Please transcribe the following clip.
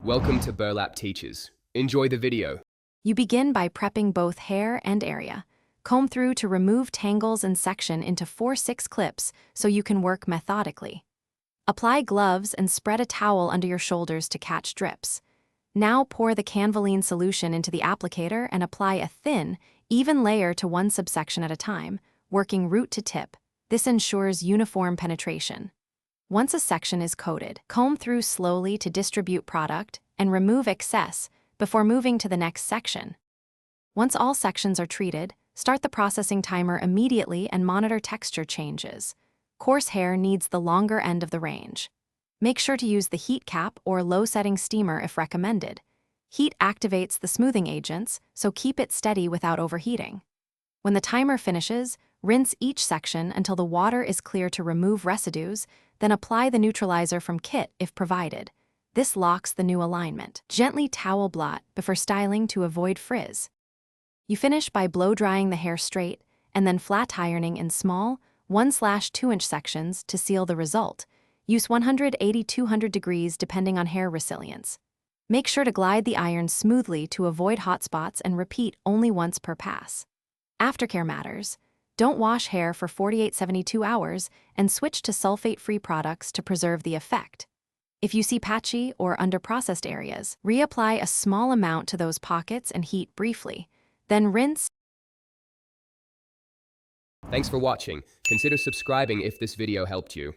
Welcome to Burlap Teachers. Enjoy the video. You begin by prepping both hair and area. Comb through to remove tangles and section into 4/6 clips so you can work methodically. Apply gloves and spread a towel under your shoulders to catch drips. Now pour the Canvoline solution into the applicator and apply a thin, even layer to one subsection at a time, working root to tip. This ensures uniform penetration. Once a section is coated, comb through slowly to distribute product and remove excess before moving to the next section. Once all sections are treated, start the processing timer immediately and monitor texture changes. Coarse hair needs the longer end of the range. Make sure to use the heat cap or low-setting steamer if recommended. Heat activates the smoothing agents, so keep it steady without overheating. When the timer finishes, rinse each section until the water is clear to remove residues, then apply the neutralizer from kit if provided. This locks the new alignment. Gently towel blot before styling to avoid frizz. You finish by blow-drying the hair straight and then flat ironing in small, 1/2-inch sections to seal the result. Use 180-200 degrees depending on hair resilience. Make sure to glide the iron smoothly to avoid hot spots and repeat only once per pass. Aftercare matters. Don't wash hair for 48-72 hours and switch to sulfate-free products to preserve the effect. If you see patchy or underprocessed areas, reapply a small amount to those pockets and heat briefly. Then rinse. Thanks for watching. Consider subscribing if this video helped you.